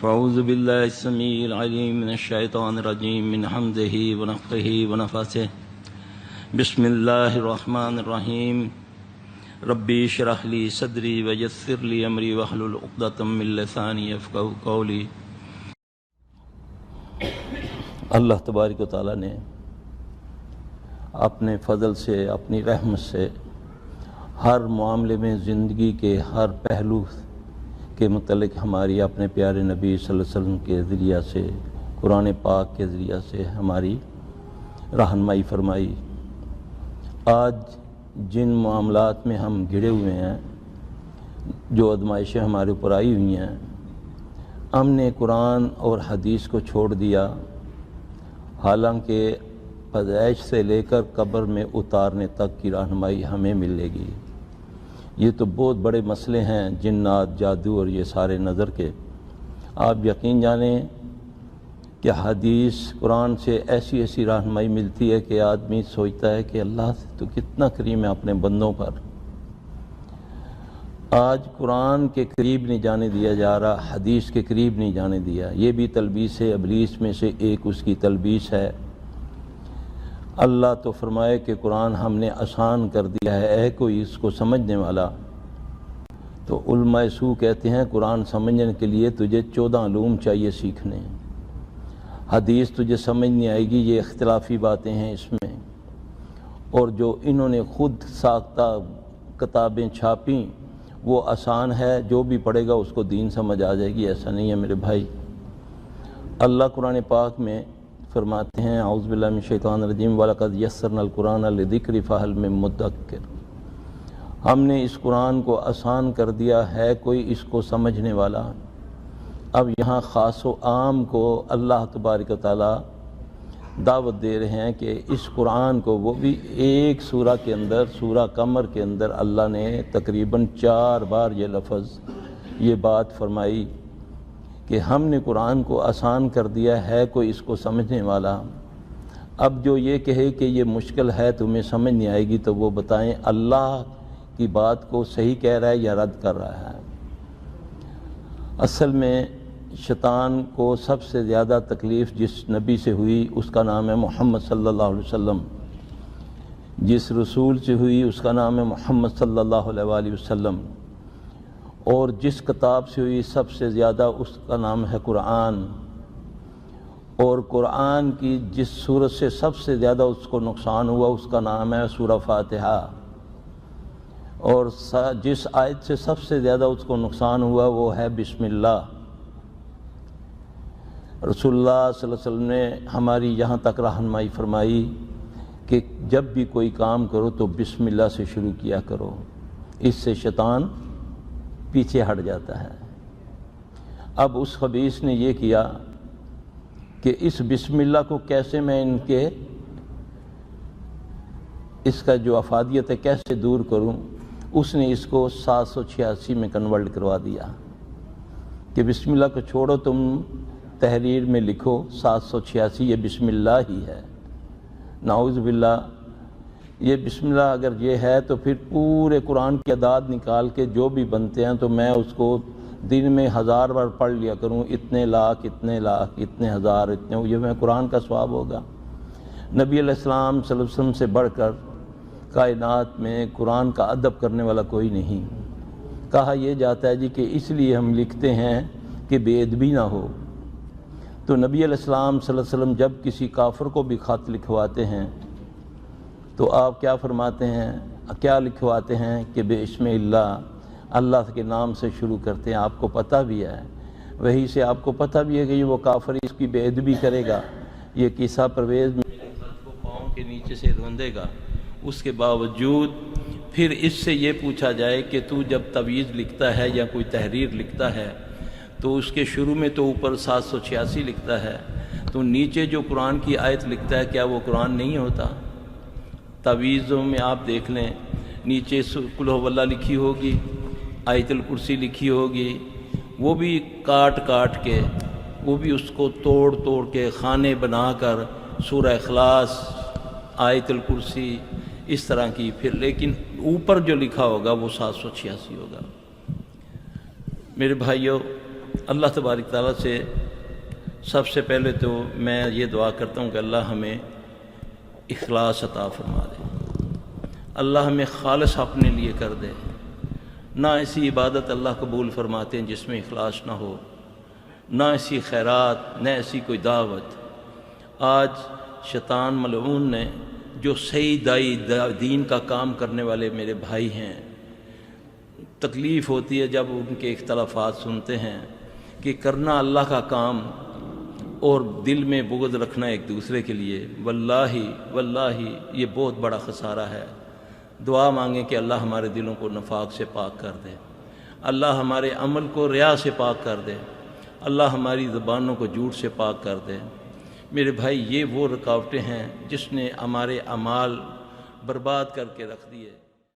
فاعوذ باللہ السمیع العلیم من الشیطان الرجیم من حمزہ ونفخہ ونفثہ بسم اللہ الرحمن الرحیم ربی اشرح لی صدری ویسر لی امری واحلل عقدۃ من لسانی یفقہوا قولی۔ اللہ تبارک و تعالیٰ نے اپنے فضل سے، اپنی رحمت سے ہر معاملے میں زندگی کے ہر پہلو کے متعلق ہماری اپنے پیارے نبی صلی اللہ علیہ وسلم کے ذریعہ سے، قرآن پاک کے ذریعہ سے ہماری رہنمائی فرمائی۔ آج جن معاملات میں ہم گھڑے ہوئے ہیں، جو آزمائشیں ہمارے اوپر آئی ہوئی ہیں، ہم نے قرآن اور حدیث کو چھوڑ دیا، حالانکہ پیدائش سے لے کر قبر میں اتارنے تک کی رہنمائی ہمیں ملے گی۔ یہ تو بہت بڑے مسئلے ہیں، جنات، جادو اور یہ سارے نظر کے۔ آپ یقین جانیں کہ حدیث قرآن سے ایسی ایسی رہنمائی ملتی ہے کہ آدمی سوچتا ہے کہ اللہ تو کتنا کریم ہے اپنے بندوں پر۔ آج قرآن کے قریب نہیں جانے دیا جا رہا، حدیث کے قریب نہیں جانے دیا۔ یہ بھی تلبیس ابلیس میں سے ایک اس کی تلبیس ہے۔ اللہ تو فرمائے کہ قرآن ہم نے آسان کر دیا ہے، اے کوئی اس کو سمجھنے والا۔ تو علماء سو کہتے ہیں قرآن سمجھنے کے لیے تجھے 14 علوم چاہیے سیکھنے۔ حدیث تجھے سمجھ نہیں آئے گی، یہ اختلافی باتیں ہیں اس میں، اور جو انہوں نے خود ساختہ کتابیں چھاپیں وہ آسان ہے، جو بھی پڑھے گا اس کو دین سمجھ آ جائے گی۔ ایسا نہیں ہے میرے بھائی۔ اللہ قرآن پاک میں فرماتے ہیں، اعوذ باللہ من الشیطان الرجیم وَلَقَدْ يَسَّرْنَا الْقُرْآنَ لِلذِّكْرِ فَهَلْ مِن مُّدَّكِّرٍ۔ ہم نے اس قرآن کو آسان کر دیا ہے، کوئی اس کو سمجھنے والا۔ اب یہاں خاص و عام کو اللہ تبارک و تعالیٰ دعوت دے رہے ہیں کہ اس قرآن کو، وہ بھی ایک سورہ کے اندر، سورہ قمر کے اندر اللہ نے تقریباً 4 بار یہ لفظ، یہ بات فرمائی کہ ہم نے قرآن کو آسان کر دیا ہے، کوئی اس کو سمجھنے والا۔ اب جو یہ کہے کہ یہ مشکل ہے، تمہیں سمجھ نہیں آئے گی، تو وہ بتائیں اللہ کی بات کو صحیح کہہ رہا ہے یا رد کر رہا ہے۔ اصل میں شیطان کو سب سے زیادہ تکلیف جس نبی سے ہوئی اس کا نام ہے محمد صلی اللہ علیہ وسلم، جس رسول سے ہوئی اس کا نام ہے محمد صلی اللہ علیہ وآلہ وسلم، اور جس کتاب سے ہوئی سب سے زیادہ اس کا نام ہے قرآن، اور قرآن کی جس سورت سے سب سے زیادہ اس کو نقصان ہوا اس کا نام ہے سورہ فاتحہ، اور جس آیت سے سب سے زیادہ اس کو نقصان ہوا وہ ہے بسم اللہ۔ رسول اللہ صلی اللہ علیہ وسلم نے ہماری یہاں تک رہنمائی فرمائی کہ جب بھی کوئی کام کرو تو بسم اللہ سے شروع کیا کرو، اس سے شیطان پیچھے ہٹ جاتا ہے۔ اب اس خبیث نے یہ کیا کہ اس بسم اللہ کو کیسے میں ان کے اس کا جو افادیت ہے کیسے دور کروں، اس نے اس کو 786 میں کنورٹ کروا دیا کہ بسم اللہ کو چھوڑو، تم تحریر میں لکھو 786 یہ بسم اللہ ہی ہے۔ نعوذ باللہ، یہ بسم اللہ اگر یہ ہے تو پھر پورے قرآن کی اعداد نکال کے جو بھی بنتے ہیں تو میں اس کو دن میں 1000 بار پڑھ لیا کروں، اتنے لاکھ، اتنے لاکھ، اتنے ہزار، اتنے، یہ میں قرآن کا ثواب ہوگا۔ نبی علیہ السلام صلی اللہ علیہ وسلم سے بڑھ کر کائنات میں قرآن کا ادب کرنے والا کوئی نہیں۔ کہا یہ جاتا ہے جی کہ اس لیے ہم لکھتے ہیں کہ بے ادبی نہ ہو۔ تو نبی علیہ السلام صلی اللہ علیہ وسلم جب کسی کافر کو بھی خط لکھواتے ہیں تو آپ کیا فرماتے ہیں، کیا لکھواتے ہیں کہ بسم اللہ، اللہ کے نام سے شروع کرتے ہیں۔ آپ کو پتہ بھی ہے، وہی سے آپ کو پتہ بھی ہے کہ یہ وہ کافر اس کی بے ادبی کرے گا، یہ قصہ پرویز میرے خط کو پاؤں کے نیچے سے روندے گا، اس کے باوجود پھر اس سے یہ پوچھا جائے کہ تو جب تویز لکھتا ہے یا کوئی تحریر لکھتا ہے تو اس کے شروع میں تو اوپر 786 لکھتا ہے، تو نیچے جو قرآن کی آیت لکھتا ہے کیا وہ قرآن نہیں ہوتا؟ تویزوں میں آپ دیکھ لیں، نیچے قل ھو اللہ لکھی ہوگی، آیت الکرسی لکھی ہوگی، وہ بھی کاٹ کاٹ کے، وہ بھی اس کو توڑ توڑ کے خانے بنا کر سورہ اخلاص، آیت الکرسی اس طرح کی، پھر لیکن اوپر جو لکھا ہوگا وہ 786 ہوگا۔ میرے بھائیوں، اللہ تبارک تعالیٰ سے سب سے پہلے تو میں یہ دعا کرتا ہوں کہ اللہ ہمیں اخلاص عطا فرما دے، اللہ ہمیں خالص اپنے لیے کر دے۔ نہ ایسی عبادت اللہ قبول فرماتے ہیں جس میں اخلاص نہ ہو، نہ ایسی خیرات، نہ ایسی کوئی دعوت۔ آج شیطان ملعون نے جو صحیح دائی دین کا کام کرنے والے میرے بھائی ہیں، تکلیف ہوتی ہے جب ان کے اختلافات سنتے ہیں کہ کرنا اللہ کا کام اور دل میں بغض رکھنا ایک دوسرے کے لیے، واللہ یہ بہت بڑا خسارہ ہے۔ دعا مانگیں کہ اللہ ہمارے دلوں کو نفاق سے پاک کر دے، اللہ ہمارے عمل کو ریا سے پاک کر دے، اللہ ہماری زبانوں کو جھوٹ سے پاک کر دے۔ میرے بھائی، یہ وہ رکاوٹیں ہیں جس نے ہمارے اعمال برباد کر کے رکھ دیے۔